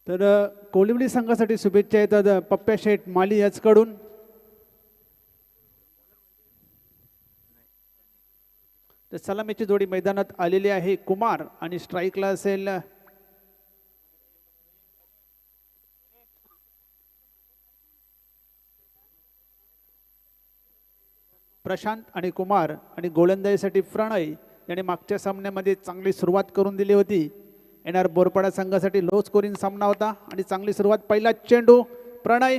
तर कोलिवली संघासाठी शुभेच्छा येतात पप्प्या शेठ माली याचकडून. तर सलामीची जोडी मैदानात आलेली आहे. कुमार आणि स्ट्राईकला असेल प्रशांत आणि कुमार आणि गोलंदाजीसाठी प्रणय याने मागच्या सामन्यामध्ये चांगली सुरुवात करून दिली होती. येणार बोरपाडा संघासाठी लो स्कोरिंग सामना होता आणि चांगली सुरुवात. पहिला चेंडू प्रणय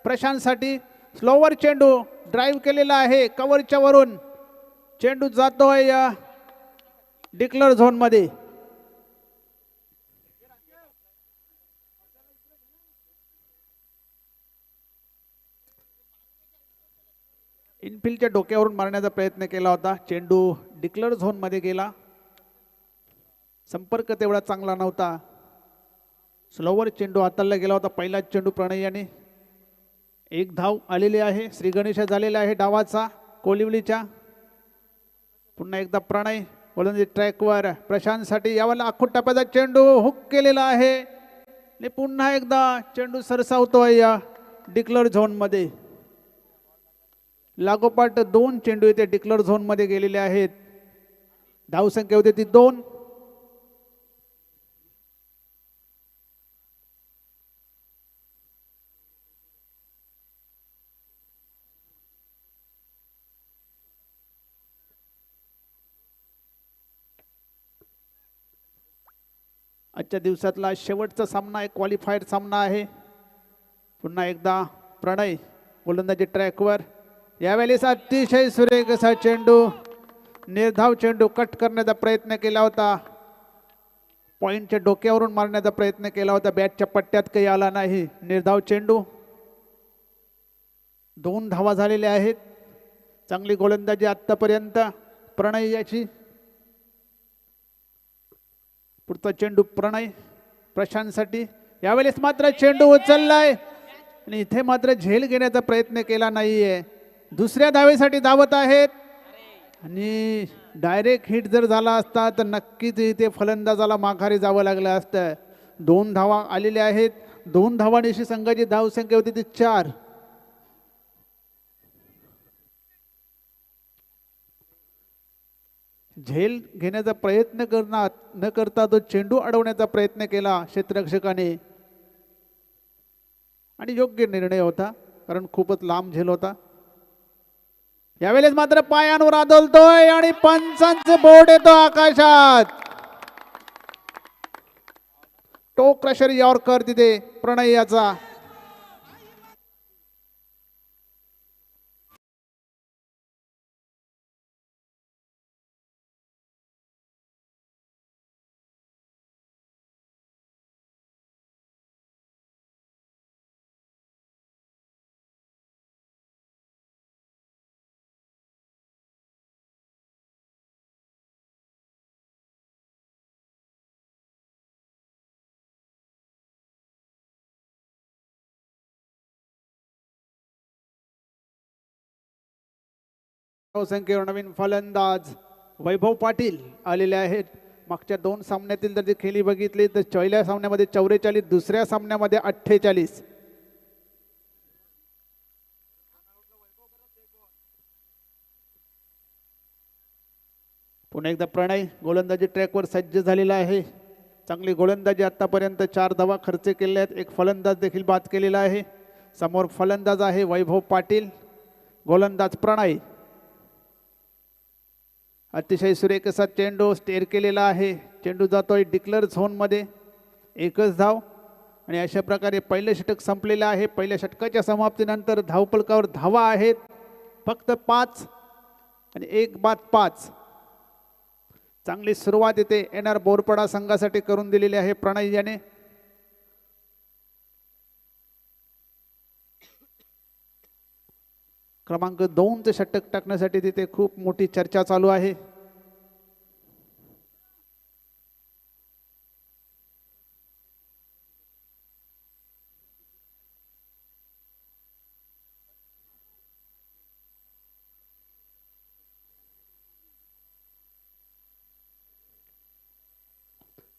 प्रशांतसाठी स्लोवर चेंडू ड्राईव्ह केलेला आहे कव्हरच्या वरून. चेंडू जातोय डिक्लेअर झोन मध्ये. इनफिल्डच्या डोक्यावरून मारण्याचा प्रयत्न केला होता. चेंडू डिक्लेअर झोन मध्ये गेला. संपर्क तेवढा चांगला नव्हता. स्लोवर चेंडू हाताळला गेला होता. पहिला चेंडू प्रणय याने. एक धाव आलेली आहे. श्री गणेश झालेला आहे डावाचा कोलिवलीच्या. पुन्हा एकदा प्रणय गोलंदाजी ट्रॅकवर प्रशांतसाठी. यावाला आखूट टप्प्याचा चेंडू हुक केलेला आहे आणि पुन्हा एकदा चेंडू सरसावतोय या डिक्लेअर झोन मध्ये. लागोपाठ 2 चेंडू इथे डिक्लेअर झोन मध्ये गेलेले आहेत. धावसंख्या होती ती 2. आजच्या दिवसातला शेवटचा सामना एक क्वालिफायर सामना आहे. पुन्हा एकदा प्रणय गोलंदाजी ट्रॅकवर. यावेळेस अतिशय सुरेख असा चेंडू निर्धाव चेंडू कट करण्याचा प्रयत्न केला होता. पॉइंटच्या डोक्यावरून मारण्याचा प्रयत्न केला होता. बॅटच्या पट्ट्यात काही आला नाही. निर्धाव चेंडू. 2 धावा झालेल्या आहेत. चांगली गोलंदाजी आतापर्यंत प्रणय याची. पुढचा चेंडू प्रणय प्रशांतसाठी. यावेळेस मात्र चेंडू उचललाय आणि इथे मात्र झेल घेण्याचा प्रयत्न केला नाहीये. दुसऱ्या धावेसाठी धावत आहेत आणि डायरेक्ट हिट जर झाला असता तर नक्कीच इथे फलंदाजाला माघारी जावं लागलं असतं. 2 धावा आलेल्या आहेत. 2 धावांशी संघाची धावसंख्या होती ती 4. झेल घेण्याचा प्रयत्न न करता तो चेंडू अडवण्याचा प्रयत्न केला क्षेत्ररक्षकाने आणि योग्य निर्णय होता कारण खूपच लांब झेल होता. यावेळेस मात्र पायांवर आदळतोय आणि पंचांचं बोर्ड येतो आकाशात. टो क्रशर यॉर्कर तिथे प्रणय याचा. संख्येवर नवीन फलंदाज वैभव पाटील आलेले आहेत. मागच्या 2 सामन्यातील जर खेळी बघितली तर पहिल्या सामन्यामध्ये 44, दुसऱ्या सामन्यामध्ये 48. पुन्हा एकदा प्रणय गोलंदाजी ट्रॅकवर सज्ज झालेला आहे. चांगली गोलंदाजी आतापर्यंत 4 धावा खर्च केल्या आहेत. एक फलंदाज देखील बाद केलेला आहे. समोर फलंदाज आहे वैभव पाटील. गोलंदाज प्रणय. अतिशय सुरेख असा चेंडू स्टेअर केलेला आहे. चेंडू जातोय डिक्लेअर झोन मध्ये. 1च धाव आणि अशा प्रकारे पहिलं षटक संपलेलं आहे. पहिल्या षटकाच्या समाप्तीनंतर धावफलकावर धावा आहेत फक्त 5 आणि 1 बाद 5. चांगली सुरुवात इथे येणार बोरपाडा संघासाठी करून दिलेली आहे प्रणय याने. क्रमांक 2चे षटक टाकण्यासाठी तिथे खूप मोठी चर्चा चालू आहे.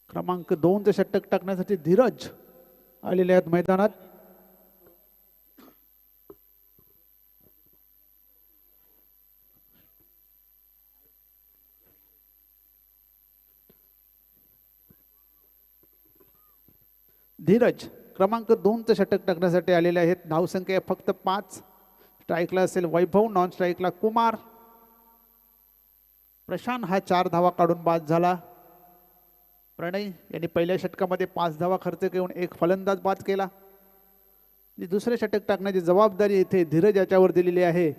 क्रमांक 2चे षटक टाकण्यासाठी धीरज आलेले आहेत मैदानात. धीरज क्रमांक 2 षटक टाकण्यासाठी आलेले आहेत. धावसंख्या फक्त 5. स्ट्राईकला असेल वैभव, नॉन स्ट्राईकला कुमार. प्रशांत हा 4 धावा काढून बाद झाला. प्रणय यांनी पहिल्या षटकामध्ये 5 धावा खर्च करून एक फलंदाज बाद केला. दुसरे षटक टाकण्याची जबाबदारी इथे धीरज याच्यावर दिलेली आहे.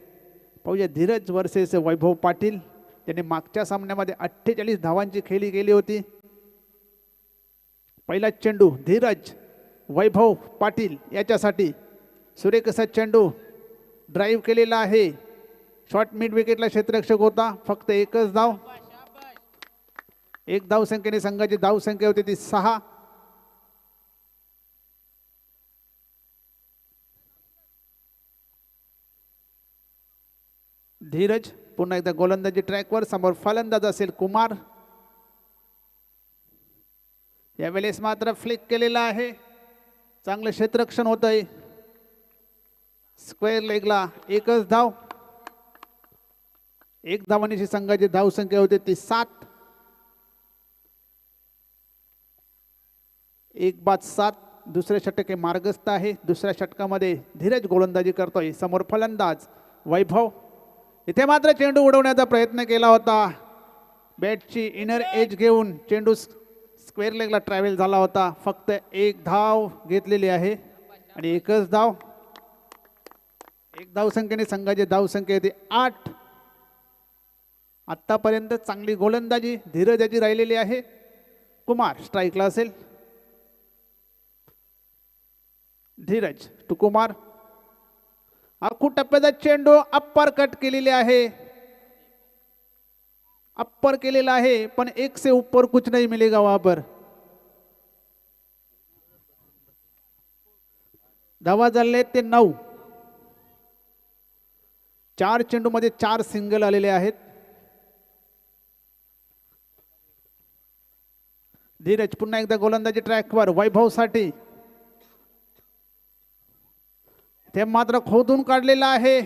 पाहूया धीरज वर्सेस वैभव पाटील. त्यांनी मागच्या सामन्यामध्ये 48 धावांची खेळी केली होती. पहिला चेंडू धीरज वैभव पाटील याच्यासाठी. सुरेख असा चेंडू ड्राईव्ह केलेला आहे. शॉर्ट मिड विकेटला क्षेत्ररक्षक होता. फक्त एकच धाव. एक धाव संख्येने संघाची धाव संख्या होती ती 6. धीरज पुन्हा एकदा गोलंदाजी ट्रॅकवर. समोर फलंदाज असेल कुमार. यावेळेस मात्र फ्लिक केलेला आहे. चांगलं क्षेत्ररक्षण होत आहे. स्क्वेअर लेगला एकच धाव. एक धावांची संघाची धाव संख्या होती ती 7. 1 बाद 7. दुसरे षटक हे मार्गस्थ आहे. दुसऱ्या षटकामध्ये धीरज गोलंदाजी करतोय. समोर फलंदाज वैभव. इथे मात्र चेंडू उडवण्याचा प्रयत्न केला होता. बॅटची इनर एज घेऊन चेंडू स्क्वेअर लेगला ट्रॅव्हल झाला होता. फक्त एक धाव घेतलेली आहे आणि एकच धाव. एक धाव संख्येने संघाची धाव संख्या येते 8. आतापर्यंत चांगली गोलंदाजी धीरज याची राहिलेली आहे. कुमार स्ट्राईकला असेल. धीरज टू कुमार. आखू टप्प्याचा चेंडू अप्पर कट केलेले आहे. अप्पर केलेला आहे पण एक से ऊपर कुछ नहीं मिलेगा वहां पर. धावा झाले ते 9. 4 चेंडू मध्ये 4 सिंगल आलेले आहेत. धीरज पुन्हा एकदा गोलंदाजी ट्रॅकवर वैभव साठी. ते मात्र खोदून काढलेला आहे.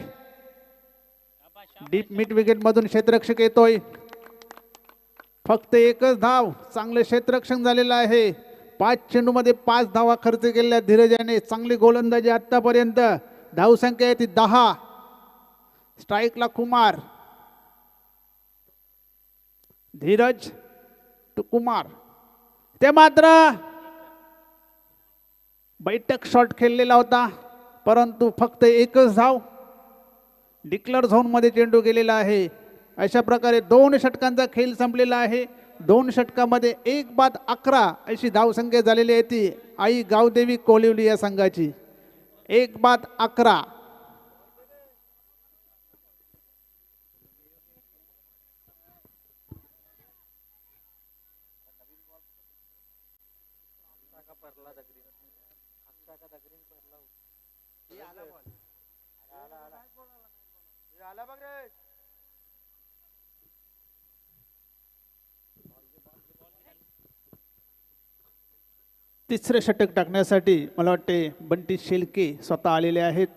डीप मिड विकेट मधून क्षेत्ररक्षक येतोय. फक्त एकच धाव. चांगले क्षेत्ररक्षण झालेलं आहे. 5 चेंडू मध्ये 5 धावा खर्च केलेल्या धीरजाने. चांगली गोलंदाजी आतापर्यंत. धाव संख्या आहे ती 10. स्ट्राईकला कुमार. धीरज टू कुमार. ते मात्र बैठक शॉट खेळलेला होता परंतु फक्त एकच धाव. डिक्लेअर झोन मध्ये चेंडू गेलेला आहे. अशा प्रकारे 2 षटकांचा खेळ संपलेला आहे. 2 षटकामध्ये 1 बाद 11 अशी धावसंख्या झालेली आहे ती आई गावदेवी कोलिवली या संघाची. 1 बाद 11. तिसरे षटक टाकण्यासाठी मला वाटते बंटी शेलके स्वतः आलेले आहेत.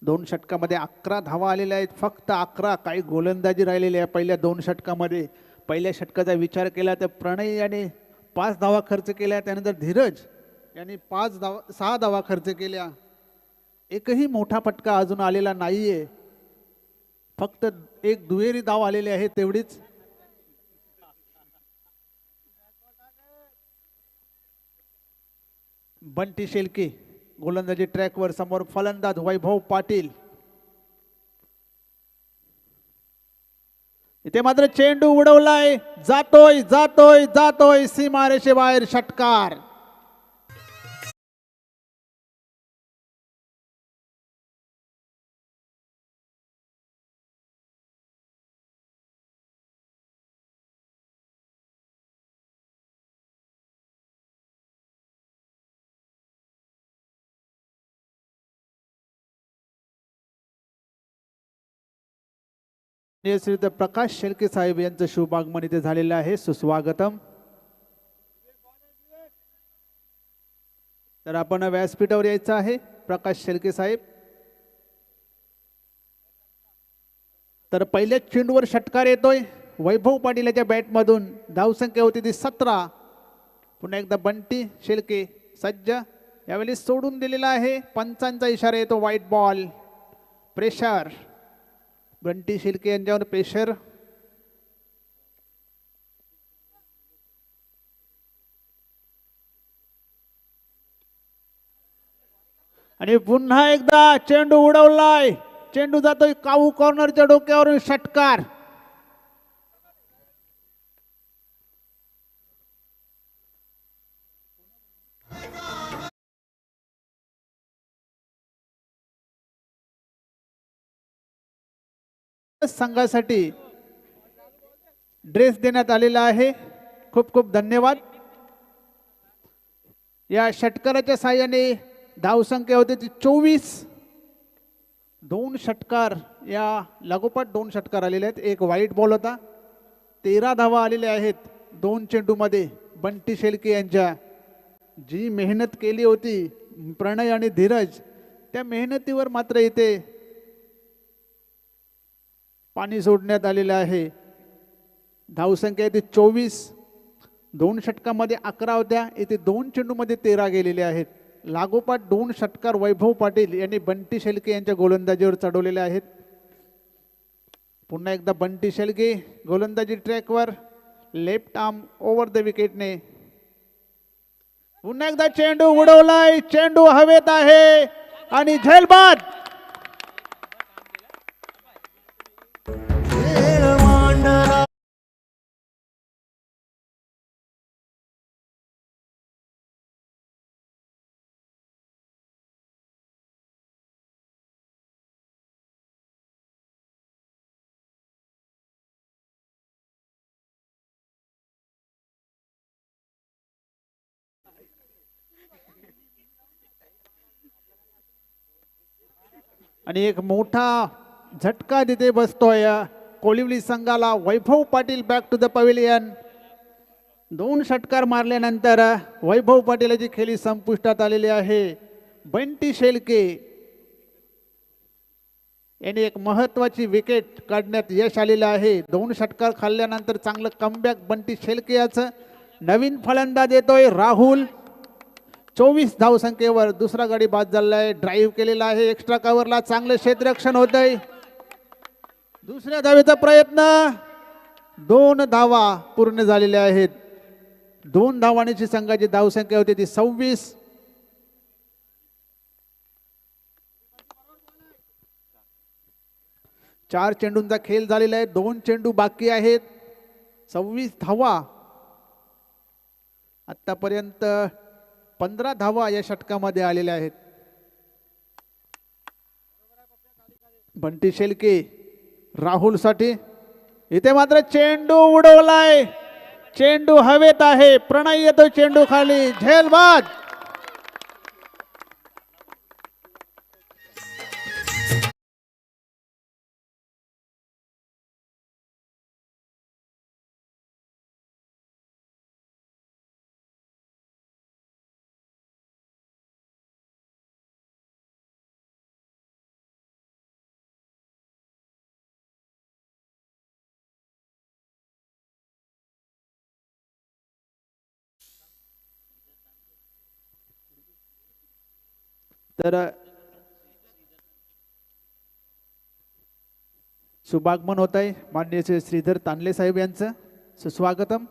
2 षटकामध्ये 11 धावा आलेल्या आहेत. फक्त 11. काही गोलंदाजी राहिलेली आहे पहिल्या 2 षटकामध्ये. पहिल्या षटकाचा विचार केला तर प्रणय याने 5 धावा खर्च केल्या. त्यानंतर धीरज यांनी 6 धावा खर्च केल्या. एकही मोठा फटका अजून आलेला नाहीये. फक्त एक दुहेरी धाव आलेली आहे तेवढीच. बंटी शेलके गोलंदाजी ट्रॅकवर. समोर फलंदाज वैभव पाटील. इथे मात्र चेंडू उडवलाय. जातोय जातोय जातोय सीमारेषेबाहेर. षटकार. श्रीयुत प्रकाश शेळके साहेब यांचं शुभागमन इथे झालेलं आहे. सुस्वागतम. तर आपण व्यासपीठावर यायचं आहे प्रकाश शेळके साहेब. तर पहिल्याच चेंडूवर षटकार येतोय वैभव पाटील याच्या बॅटमधून. धावसंख्या होती ती 17. पुन्हा एकदा बंटी शेळके सज्ज. यावेळी सोडून दिलेला आहे. पंचांचा इशारा येतो white ball. Pressure Bunty Shelke यांच्यावर प्रेशर. आणि पुन्हा एकदा चेंडू उडवलाय. चेंडू जातोय काऊ कॉर्नरच्या डोक्यावरून षटकार. संघासाठी ड्रेस देण्यात आलेला आहे. खूप खूप धन्यवाद. या षटकाराच्या साहाय्याने धावसंख्या होती ती 24. 2 षटकार या लागोपाठ 2 षटकार आलेले आहेत. एक व्हाईट बॉल होता. 13 धावा आलेल्या आहेत 2 चेंडूमध्ये. बंटी शेळके यांच्या जी मेहनत केली होती प्रणय आणि धीरज, त्या मेहनतीवर मात्र इथे पाणी सोडण्यात आलेलं आहे. धावसंख्या इथे 24. 2 षटकामध्ये 11 होत्या. इथे 2 चेंडूमध्ये 13 गेलेले आहेत. लागोपाठ 2 षटकार वैभव पाटील यांनी बंटी शेळके यांच्या गोलंदाजीवर चढवलेले आहेत. पुन्हा एकदा बंटी शेळके गोलंदाजी ट्रॅकवर. लेफ्ट आर्म ओव्हर द विकेटने. पुन्हा एकदा चेंडू उडवलाय. चेंडू हवेत आहे आणि झेलबाद. आणि एक मोठा झटका तिथे बसतोय कोलिवली संघाला. Vaibhav Patil back to the pavilion. 2 षटकार मारल्यानंतर वैभव पाटीलची खेळी संपुष्टात आलेली आहे. बंटी शेळके यांनी एक महत्वाची विकेट काढण्यात यश आलेलं आहे. 2 षटकार खाल्ल्यानंतर चांगलं कमबॅक बंटी शेळके याचं. नवीन फलंदाज येतोय राहुल. 24 धावसंख्येवर दुसरा गडी बाद झालाय. ड्राईव्ह केलेला आहे एक्स्ट्रा कव्हरला. चांगलं क्षेत्ररक्षण होतंय. दुसऱ्या धावेचा प्रयत्न. 2 धावा पूर्ण झालेल्या आहेत. 2 धावांची संघाची धावसंख्या होती ती 26. चार चेंडूंचा खेळ झालेला आहे. 2 चेंडू बाकी आहेत. 26 धावा. आतापर्यंत 15 धावा या षटकामध्ये आलेल्या आहेत. बंटी शेळके राहुल साठी. इथे मात्र चेंडू उडवलाय. चेंडू हवेत आहे. प्रणय येतो चेंडू खाली. झेलबाद. तर शुभागमन होत आहे माननीय श्री श्रीधर तांडले साहेब यांचं. सुस्वागतम.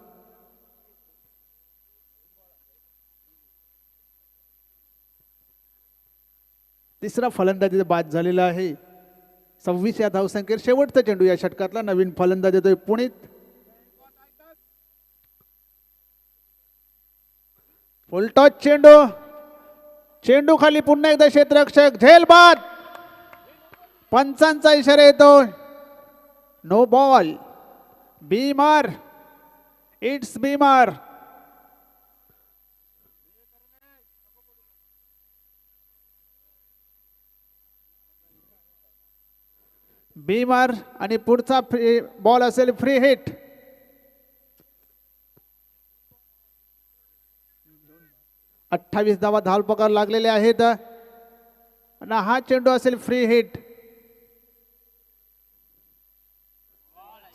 तिसरा फलंदाजी बाद झालेला आहे. 26 या धावसंख्येवर शेवटचा चेंडू या षटकातला. नवीन फलंदाज येतोय पुणित. फुलटॉस चेंडू. चेंडू खाली. पुन्हा एकदा क्षेत्ररक्षक. झेलबाद. पंचांचा इशारा येतो. No ball. बीमार. इट्स बीमार. बीमार आणि पुढचा बॉल असेल फ्री हिट. 28 धावा धावपकार लागलेले आहेत आणि हा चेंडू असेल फ्री हिट.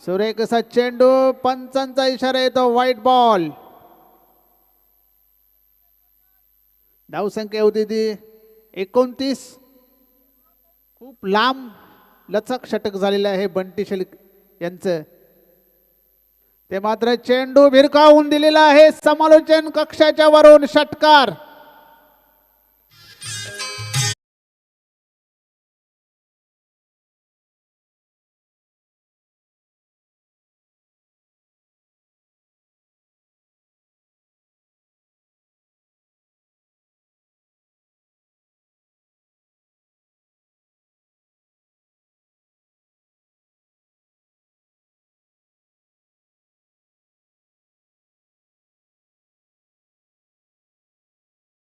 सुरेख असा चेंडू, पंचांचा इशारा येतो व्हाईट बॉल. धावसंख्या होती ती 29. खूप लांब लचक षटक झालेलं आहे बंटी शेल यांचं. ते मात्र चेंडू भिरकावून दिलेला आहे समालोचन कक्षाच्या वरून. षटकार.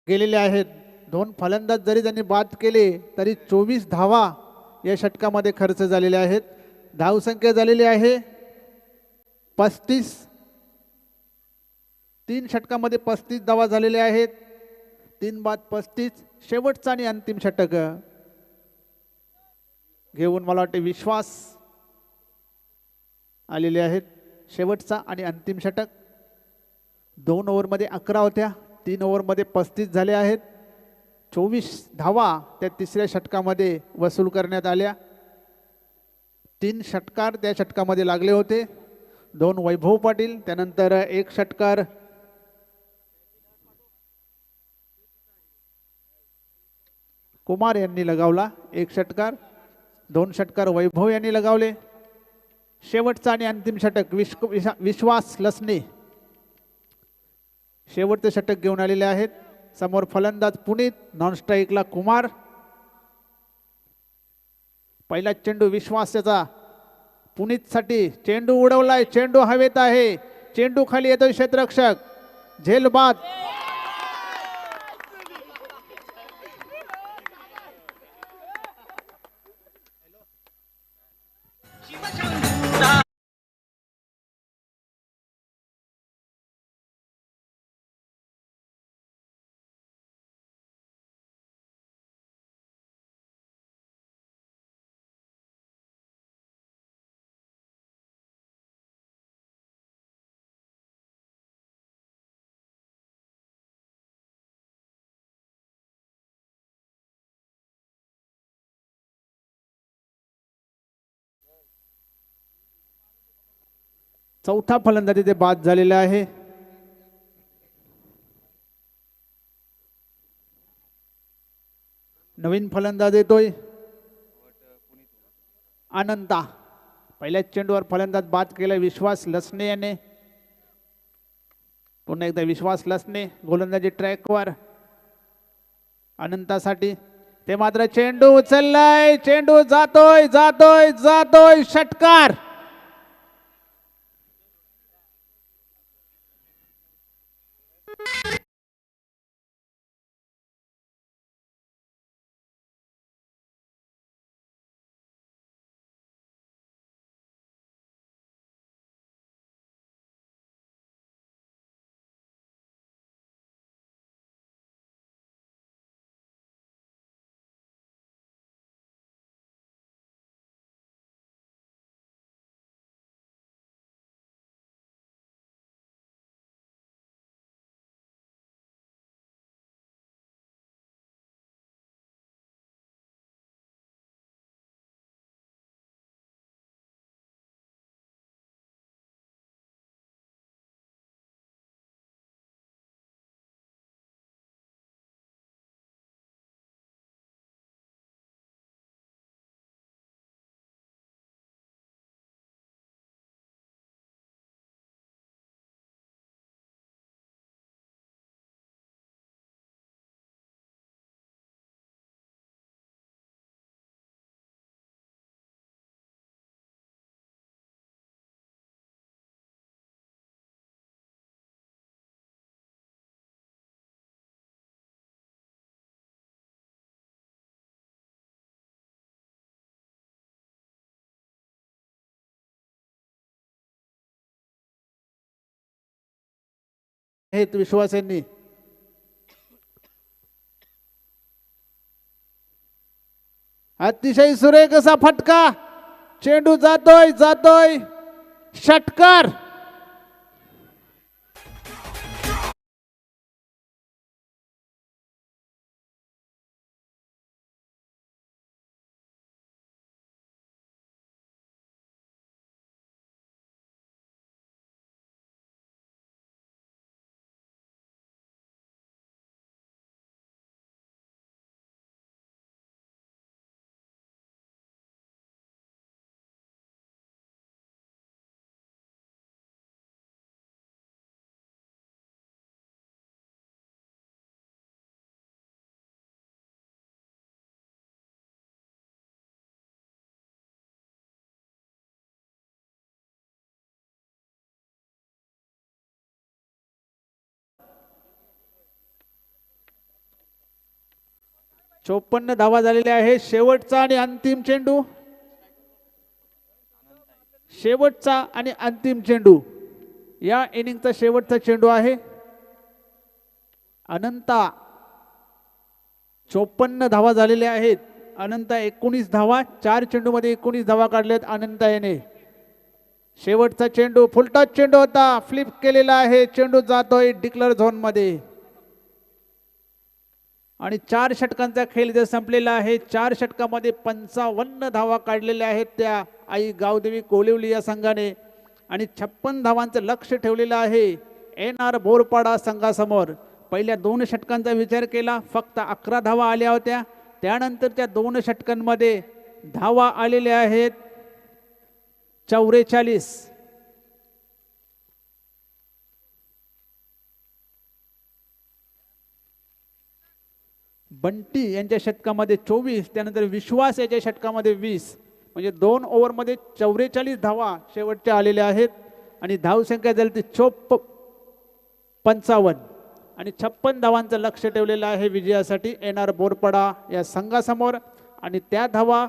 गेलेले आहेत. 2 फलंदाज जरी त्यांनी बाद केले तरी 24 धावा या षटकामध्ये खर्च झालेले आहेत. धावसंख्या झालेली आहे 35. 3 षटकामध्ये 35 धावा झालेल्या आहेत. 3 बाद 35. शेवटचा आणि अंतिम षटक घेऊन मला वाटते विश्वास आलेले आहेत. शेवटचा आणि अंतिम षटक. 2 ओव्हरमध्ये 11 होत्या. 3 ओव्हरमध्ये 35 झाले आहेत. 24 धावा त्या तिसऱ्या षटकामध्ये वसूल करण्यात आल्या. 3 षटकार त्या षटकामध्ये लागले होते. 2 वैभव पाटील, त्यानंतर 1 षटकार कुमार यांनी लगावला. 1 षटकार, 2 षटकार वैभव यांनी लगावले. शेवटचा आणि अंतिम षटक विश्वास लसने शेवटचे षटक घेऊन आलेले आहेत. समोर फलंदाज पुनीत, नॉन स्ट्राईकला कुमार. पहिला चेंडू विश्वास याचा पुनीत साठी. चेंडू उडवलाय, चेंडू हवेत आहे, चेंडू खाली येतोय क्षेत्ररक्षक. झेल बाद. चौथा फलंदाज इथे बाद झालेला आहे. नवीन फलंदाज येतोय अनंता. पहिल्या चेंडूवर फलंदाज बाद केला विश्वास लसने याने. पुन्हा एकदा विश्वास लसने गोलंदाजी ट्रॅकवर अनंतासाठी. ते मात्र चेंडू उचललाय, चेंडू जातोय जातोय जातोय. षटकार. विश्वास यांनी अतिशय सुरेख असा फटका, चेंडू जातोय जातोय, षटकार. चोपन्न धावा झालेल्या आहे. शेवटचा आणि अंतिम चेंडू, शेवटचा आणि अंतिम चेंडू, या इनिंगचा शेवटचा चेंडू आहे. अनंता 54 धावा झालेल्या आहेत. अनंता 19 धावा, 4 चेंडू मध्ये 19 धावा काढल्यात अनंता याने. शेवटचा चेंडू फुलटॉस चेंडू होता, फ्लिप केलेला आहे, चेंडू जातोय डिक्लेअर झोन मध्ये. आणि 4 षटकांचा खेळ जर संपलेला आहे. 4 षटकामध्ये 55 धावा काढलेल्या आहेत त्या आई गावदेवी कोलिवली या संघाने. आणि 56 धावांचं लक्ष ठेवलेलं आहे NR बोरपाडा संघासमोर. पहिल्या 2 षटकांचा विचार केला, फक्त 11 धावा आल्या होत्या. त्यानंतरच्या 2 षटकांमध्ये धावा आलेल्या आहेत 44. बंटी यांच्या षटकामध्ये 24, त्यानंतर विश्वास याच्या षटकामध्ये 20, म्हणजे 2 ओव्हरमध्ये 44 धावा शेवटच्या आलेल्या आहेत. आणि धावसंख्या झाली ती 55 आणि 56 धावांचं लक्ष ठेवलेलं आहे विजयासाठी NR बोरपाडा या संघासमोर. आणि त्या धावा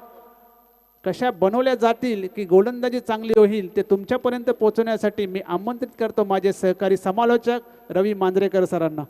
कशा बनवल्या जातील की गोलंदाजी चांगली होईल ते तुमच्यापर्यंत पोहोचवण्यासाठी मी आमंत्रित करतो माझे सहकारी समालोचक रवी मांजरेकर सरांना.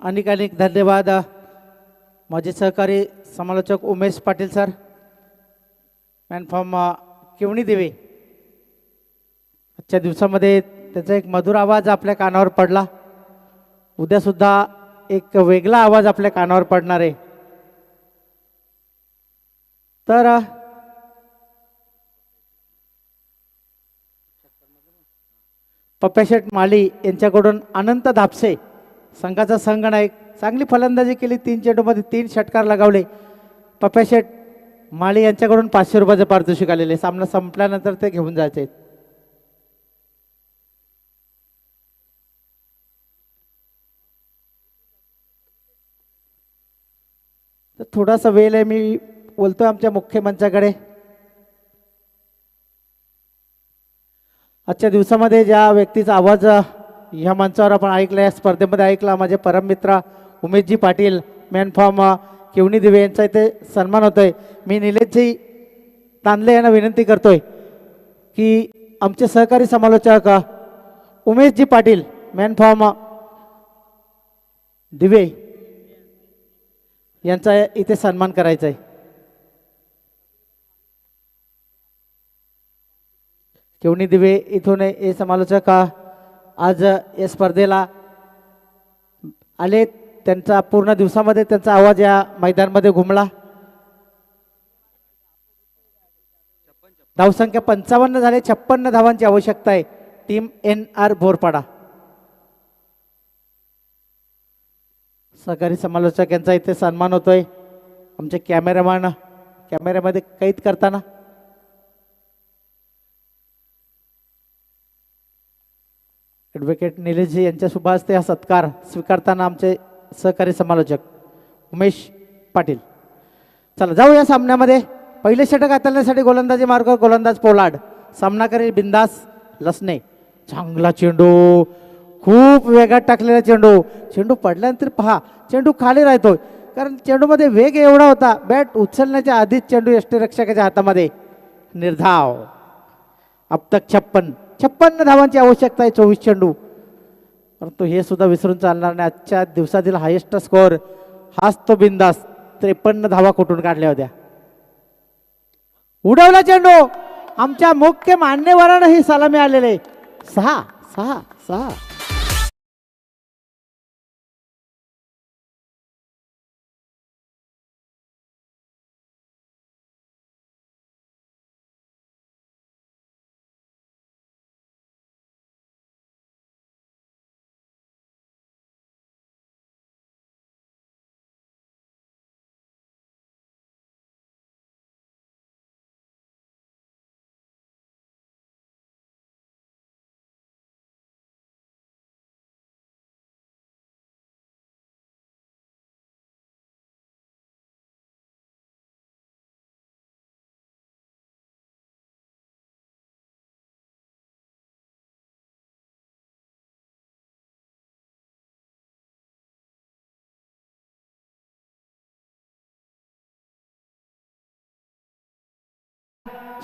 अनेक अनेक धन्यवाद माझे सहकारी समालोचक उमेश पाटील सर. मॅनफॉर्म केवणी देवे. आजच्या दिवसामध्ये त्याचा एक मधुर आवाज आपल्या कानावर पडला. उद्या सुद्धा एक वेगळा आवाज आपल्या कानावर पडणार आहे. तर पप्प्याशेठ माळी यांच्याकडून अनंत धापसे संघाचा संघनायक, चांगली फलंदाजी केली. 3 चेंडूमध्ये 3 षटकार लगावले. पप्प्याशेठ माळी यांच्याकडून 500 रुपयाचे पारितोषिक आलेले. सामना संपल्यानंतर ते घेऊन जायचे. तर थोडासा वेळ आहे, मी बोलतोय आमच्या मुख्य मंचाकडे. आजच्या दिवसामध्ये ज्या व्यक्तीचा आवाज ह्या मंचावर आपण ऐकला, या स्पर्धेमध्ये ऐकला, माझे परममित्र उमेशजी पाटील मॅन फॉर्म केवणी दिवे यांचा इथे सन्मान होतोय. मी निलेशजी तांदले यांना विनंती करतोय की आमचे सहकारी समालोचक उमेशजी पाटील मॅन फॉर्म दिवे यांचा इथे सन्मान करायचा आहे. केवणी दिवे इथून हे समालोचक आज या स्पर्धेला आले. त्यांचा पूर्ण दिवसामध्ये त्यांचा आवाज या मैदानामध्ये घुमला. धावसंख्या 55 झाले. 56 धावांची आवश्यकता आहे टीम NR बोरपाडा. सहकारी समालोचक यांचा इथे सन्मान होतोय. आमचे कॅमेरामॅन कॅमेऱ्यामध्ये कैद करताना ॲडव्होकेट निलेशजी यांच्या शुभ हस्ते हा सत्कार स्वीकारताना आमचे सहकारी समालोचक उमेश पाटील. चला जाऊ या सामन्यामध्ये. पहिले षटक हाताळण्यासाठी गोलंदाजी मार्ग गोलंदाज पोलार्ड. सामना करेल बिंदास लसणे. चांगला चेंडू, खूप वेगात टाकलेला चेंडू. चेंडू पडल्यानंतर पहा चेंडू खाली राहतोय कारण चेंडूमध्ये वेग एवढा होता. बॅट उचलण्याच्या आधीच चेंडू यष्टीरक्षकाच्या हातामध्ये. निर्धाव. अब तक 56 धावांची आवश्यकता आहे. 24 चेंडू. परंतु हे सुद्धा विसरून चालणार नाही. आजच्या दिवसातील हायेस्ट स्कोअर हाच तो बिंदास. 53 धावा कुठून काढल्या होत्या. उडवला चेंडू. आमच्या मुख्य मान्यवरांना ही सलामी आलेले. 6.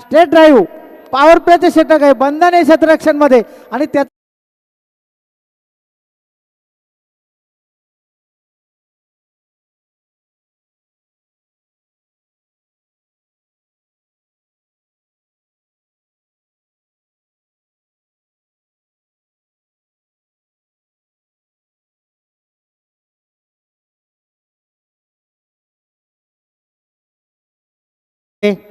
स्टेट ड्राईव्ह पॉवर प्लेचे षटक आहे. बंधन आहे क्षेत्ररक्षण मध्ये आणि त्या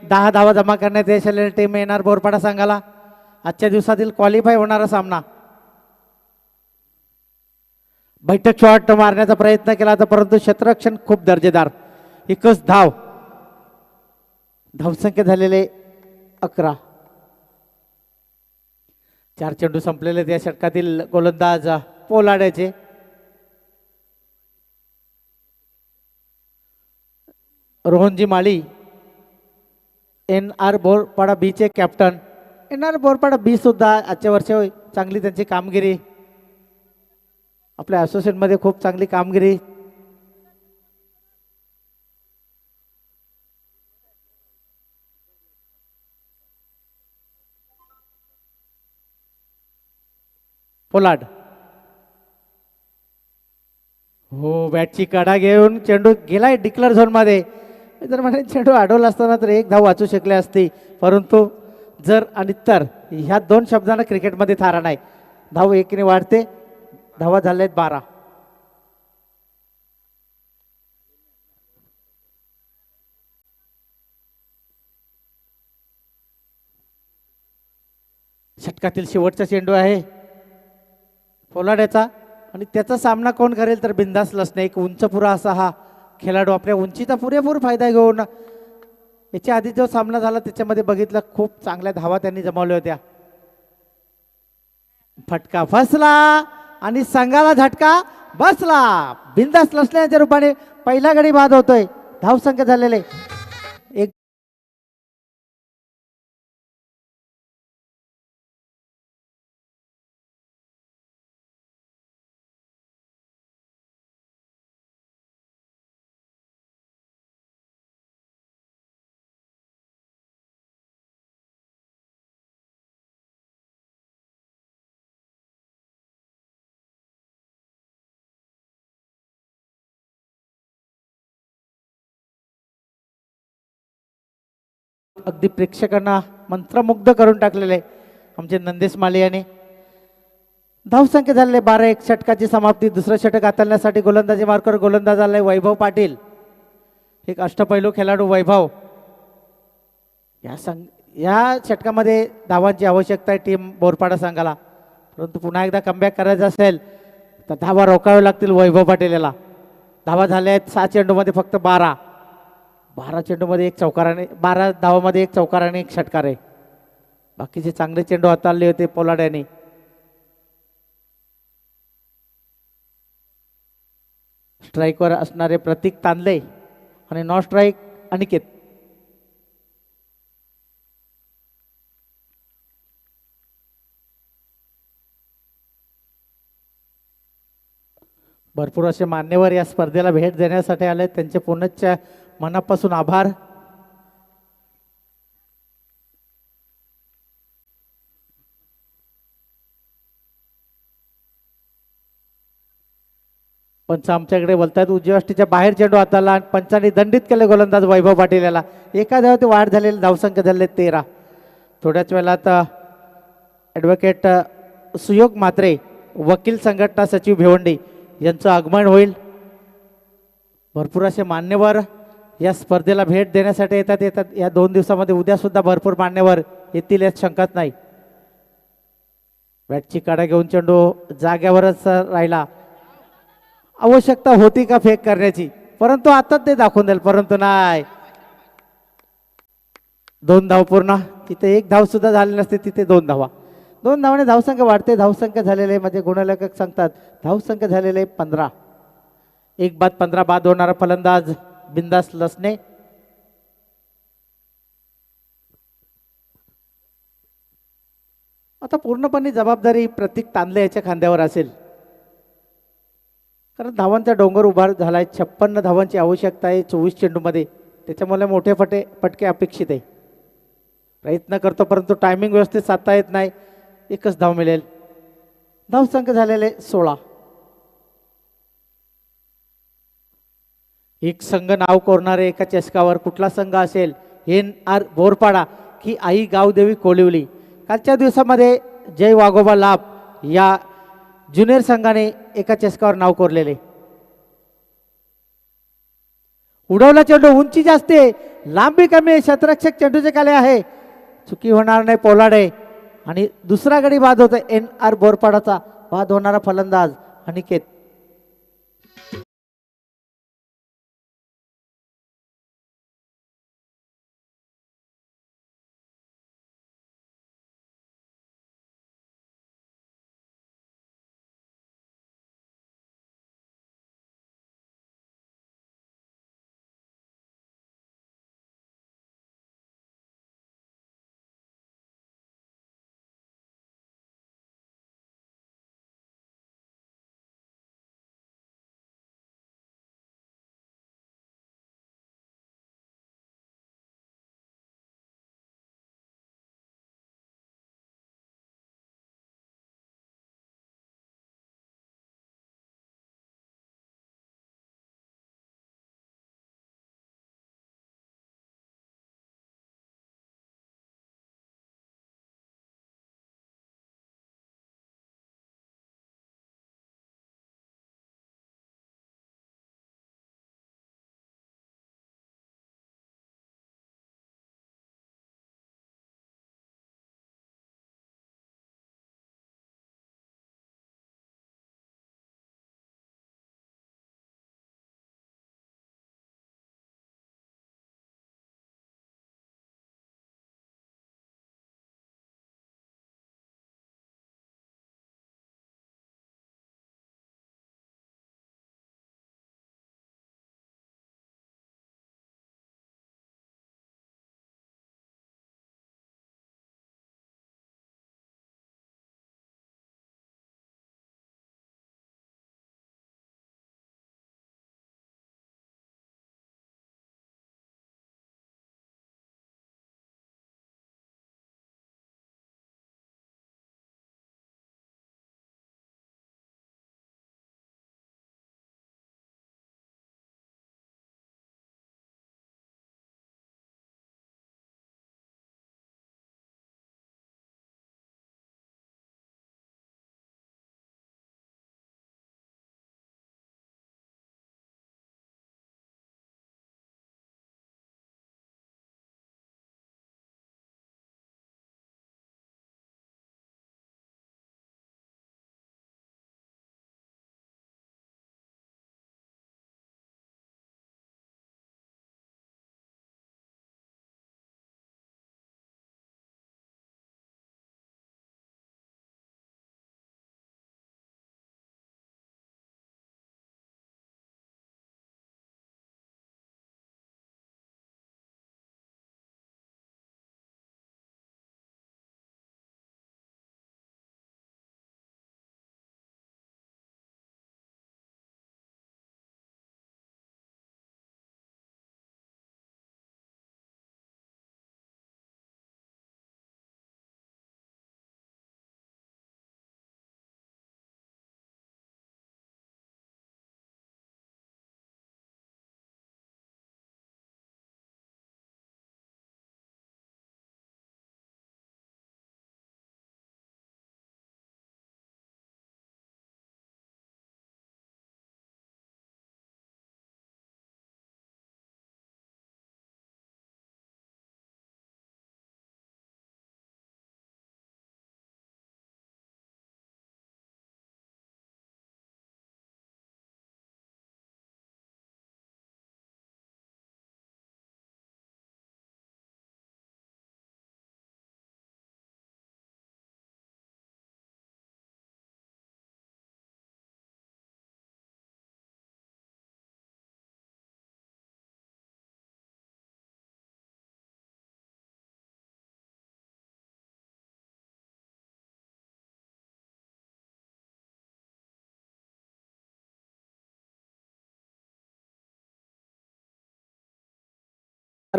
दहा धावा जमा करण्यात यश आलेली टीम येणार बोरपाडा संघाला. आजच्या दिवसातील क्वालिफाय होणारा सामना. बैठक शॉट मारण्याचा प्रयत्न केला होता परंतु क्षेत्ररक्षण खूप दर्जेदार. एकच धाव. धावसंख्या झालेले 11. 4 चेंडू संपलेले त्या षटकातील गोलंदाज पोलाड्याचे. रोहनजी माळी NR बोरपाडा बी चे कॅप्टन. NR बोरपाडा बी सुद्धा आजच्या वर्षी चांगली त्यांची कामगिरी. आपल्या असोसिएशनमध्ये खूप चांगली कामगिरी. पोलार्ड हो बॅटची कडा घेऊन चेंडू गेलाय डिक्लेअर झोन मध्ये. जर म्हणे चेंडू अडवला असताना तर एक धाव वाचू शकले असते परंतु जर आणि तर ह्या 2 शब्दांना क्रिकेटमध्ये थारा नाही. धाव एकीने वाढते. धावा झाल्या आहेत 12. षटकातील शेवटचा चेंडू आहे पोलाड्याचा आणि त्याचा सामना कोण करेल तर बिंदास लसणे. एक उंचपुरा असा हा खेळाडू आपल्या उंचीचा पुरेपूर फायदा घेऊन. याच्या आधी जो सामना झाला त्याच्यामध्ये बघितलं खूप चांगल्या धावा त्यांनी जमावल्या होत्या. फटका फसला आणि संघाला झटका बसला. बिंदास लसण्याच्या रूपाने पहिला गडी बाद होतोय. धावसंख्या झालेले एक. अगदी प्रेक्षकांना मंत्रमुग्ध करून टाकलेले आमचे नंदेश माले यांनी. धावसंख्या झालेले 12. एक षटकाची समाप्ती. दुसरं षटक हाताळण्यासाठी गोलंदाजी मार्कर गोलंदाज आलाय वैभव पाटील. एक अष्टपैलू खेळाडू वैभव. या षटकामध्ये धावांची आवश्यकता आहे टीम बोरपाडा संघाला परंतु पुन्हा एकदा कमबॅक करायचं असेल तर धावा रोखावे लागतील वैभव पाटील याला. धावा झाल्या आहेत 6 चेंडूमध्ये फक्त 12 चेंडूमध्ये एक चौकार आणि 12 धावामध्ये एक चौकार आणि एक षटकार आहे. बाकीचे चांगले चेंडू हाताळले होते पोलार्ड यांनी. स्ट्राईकवर असणारे प्रतीक तांदले आणि नॉन स्ट्राईक अनिकेत. भरपूर असे मान्यवर या स्पर्धेला भेट देण्यासाठी आले, त्यांचे पुनश्च मनापासून आभार. पंच आमच्याकडे बोलतात उजव्या अष्टीच्या बाहेर चेंडू हाताला आणि पंचांनी दंडित केले गोलंदाज वैभव पाटील याला. एका धावात वाढ झालेली, धावसंख्या झाले 13. थोड्याच वेळात ॲडव्होकेट सुयोग म्हात्रे, वकील संघटना सचिव भिवंडी यांचं आगमन होईल. भरपूर असे मान्यवर या स्पर्धेला भेट देण्यासाठी येतात. या 2 दिवसामध्ये उद्या सुद्धा भरपूर मान्यवर येतील यात शंकाच नाही. बॅटची काढा घेऊन चेंडू जाग्यावरच राहिला. आवश्यकता होती का फेक करण्याची, परंतु आता ते दाखवून देईल, परंतु नाही. 2 धाव पूर्ण. तिथे 1 धाव सुद्धा झाली नसते, तिथे 2 धावा. 2 धावाने धावसंख्या वाढते. धावसंख्या झालेले म्हणजे गुणलेखक सांगतात धावसंख्या झालेले 15. 1 बाद 15 बाद होणारा फलंदाज बिंदास लसने. आता पूर्णपणे जबाबदारी प्रतीक तांदले याच्या खांद्यावर असेल, कारण धावांचा डोंगर उभा झालाय. 56 धावांची आवश्यकता आहे 24 चेंडूमध्ये. त्याच्यामुळे मोठे फटके अपेक्षित आहे. प्रयत्न करतो परंतु टायमिंग व्यवस्थित साधता येत नाही. 1च धाव मिळेल. धावसंख्या झालेले 16. एक संघ नाव कोरणारे एका चषकावर कुठला संघ असेल? NR बोरपाडा की आई गावदेवी कोलिवली. कालच्या दिवसामध्ये जय वाघोबा लाभ या ज्युनियर संघाने एका चषकावर नाव कोरलेले. उडवला चेंडू, उंची जास्त आहे, लांबी कमी आहे, शतरक्षक चेंडूचे काले आहे, चुकी होणार नाही पोलाडे. आणि दुसरा गडी बाद होता NR बोरपाडाचा. बाद होणारा फलंदाज अनिकेत.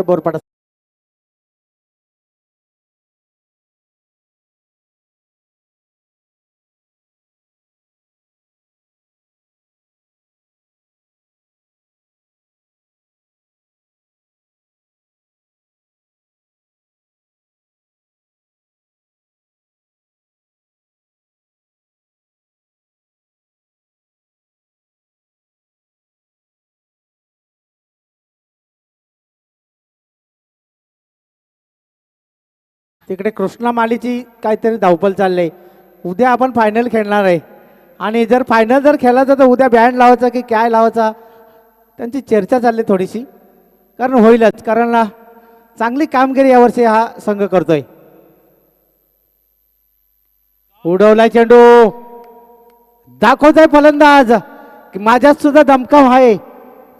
बोरपाडा. तिकडे कृष्णा मालीची काहीतरी धावपळ चालली. उद्या आपण फायनल खेळणार आहे आणि जर फायनल जर खेळायचं तर उद्या बँड लावायचा की काय लावायचा त्यांची चर्चा चालली थोडीशी. कारण होईलच, कारण चांगली कामगिरी यावर्षी हा संघ करतोय. उडवलाय चेंडू, दाखवतोय फलंदाज की माझ्यात सुद्धा दमकाव आहे.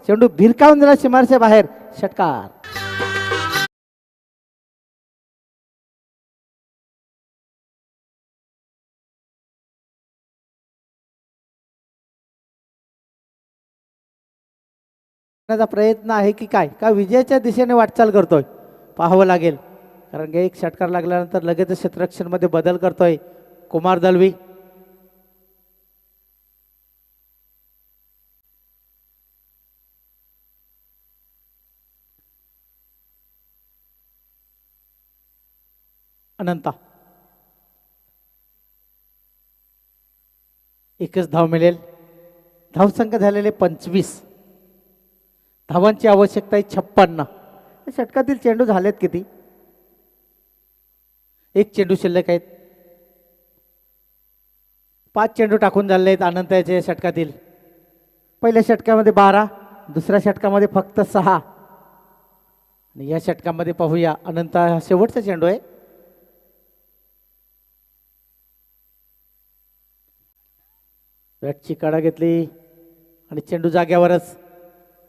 चेंडू भिरकावून दिला सीमारेषे बाहेर. षटकार. प्रयत्न आहे की काय, का विजयाच्या दिशेने वाटचाल करतोय पाहावं लागेल. कारण की एक षटकार लागल्यानंतर लगेच क्षेत्ररक्षण मध्ये बदल करतोय कुमार दलवी. अनंता एकच धाव मिळेल. धावसंख्या झालेले 25. धावांची आवश्यकता आहे 56. षटकातील चेंडू झालेत किती? एक चेंडू शिल्लक आहेत. 5 चेंडू टाकून झाले आहेत अनंताचे षटकातील. पहिल्या षटकामध्ये 12, दुसऱ्या षटकामध्ये फक्त 6 आणि या षटकामध्ये पाहूया अनंत हा शेवटचा चेंडू आहे. बॅटची काढा घेतली आणि चेंडू जाग्यावरच.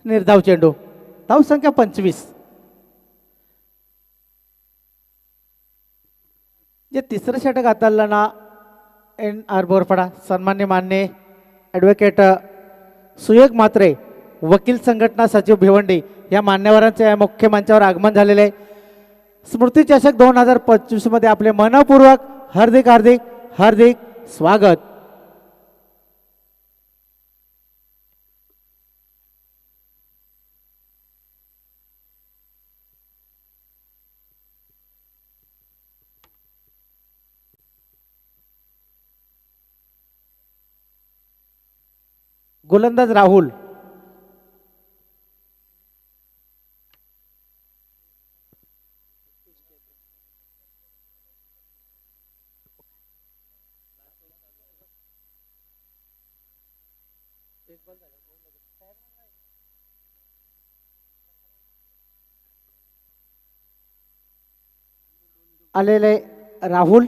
निर्धाव चेंडू. धाव संख्या 25. जे तिसरं षटक हाताळलं ना NR बोरपाडा सन्मान्य मान्य ॲडव्होकेट सुयोग म्हात्रे, वकील संघटना सचिव भिवंडी या मान्यवरांच्या या मुख्य मंचावर आगमन झालेले आहे. स्मृती चषक 2025 मध्ये आपले मनपूर्वक हार्दिक हार्दिक हार्दिक स्वागत. गोलंदाज राहुल. आलेले राहुल.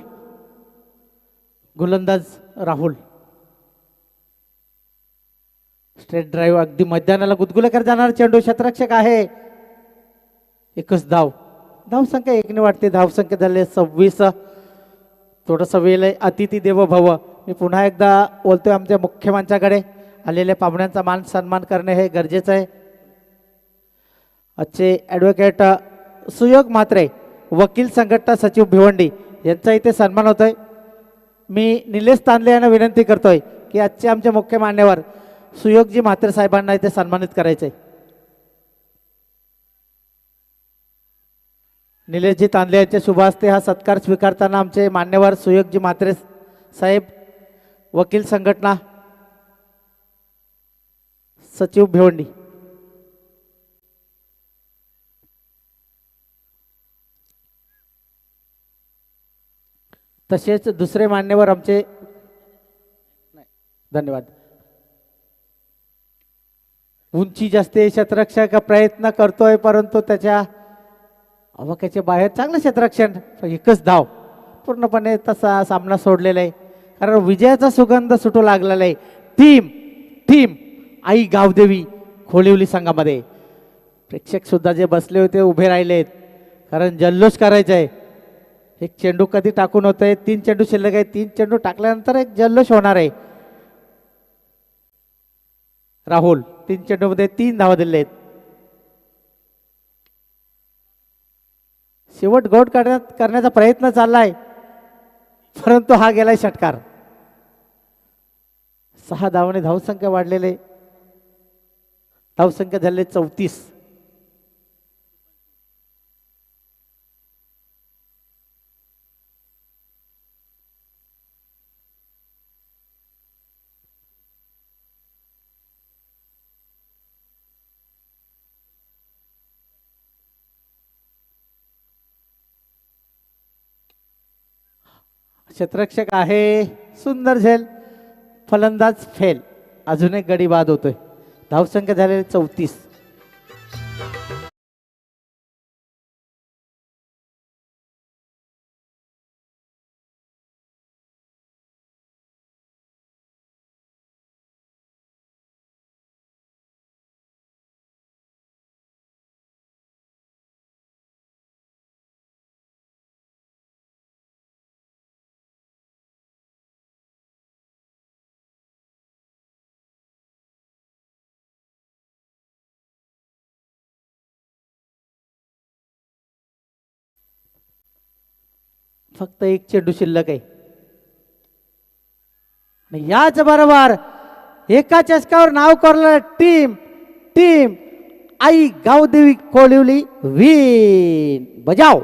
गोलंदाज राहुल. स्ट्रेट ड्राईव्ह अगदी मैदानाला गुदगुले जाणार चेंडू. क्षेत्ररक्षक आहे. एकच धाव. धाव संख्या 1 ने वाटते. धाव संख्या झाले 26. थोडंसं वेळ आहे. अतिथी देवो भव. मी पुन्हा एकदा बोलतोय आमच्या मुख्य मंचाकडे आलेल्या पाहुण्यांचा मान सन्मान करणे हे गरजेचं आहे. आजचे ॲडव्होकेट सुयोग म्हात्रे, वकील संघटना सचिव भिवंडी यांचा इथे सन्मान होतोय. मी निलेश तांदले यांना विनंती करतोय की आजचे आमचे मुख्य मान्यवर सुयोगजी म्हात्रे साहेबांना इथे सन्मानित करायचंय. निलेशजी तांदले यांच्या शुभ हस्ते हा सत्कार स्वीकारताना आमचे मान्यवर सुयोगजी म्हात्रे साहेब, वकील संघटना सचिव भिवंडी. तसेच दुसरे मान्यवर आमचे. धन्यवाद. उंची जास्त क्षेत्ररक्षक प्रयत्न करतोय परंतु त्याच्या अवकाच्या बाहेर. चांगलं क्षेत्ररक्षण. एकच धाव. पूर्णपणे तसा सामना सोडलेला आहे कारण विजयाचा सुगंध सुटू लागलेला आहे. टीम टीम आई गावदेवी खोलिवली संघामध्ये. प्रेक्षक सुद्धा जे बसले होते उभे राहिलेत कारण जल्लोष करायचा आहे. एक चेंडू कधी टाकून होत आहे. 3 चेंडू शिल्लक आहे. 3 चेंडू टाकल्यानंतर एक जल्लोष होणार आहे. राहुल 3 चेंडूमध्ये 3 धावा दिले आहेत. शेवट गोड करण्याचा प्रयत्न चाललाय, परंतु हा गेलाय षटकार. 6 धावाने धावसंख्या वाढलेले, धावसंख्या झाले 34. क्षेत्ररक्षक आहे, सुंदर झेल, फलंदाज फेल. अजून एक गडी बाद होतोय. धावसंख्या झालेली 34. फक्त एक चेंडू शिल्लक आहे. आणि याच बरोबर एका चषकावर नाव कोरलेला टीम आई गावदेवी कोळिवली विन. बजाव.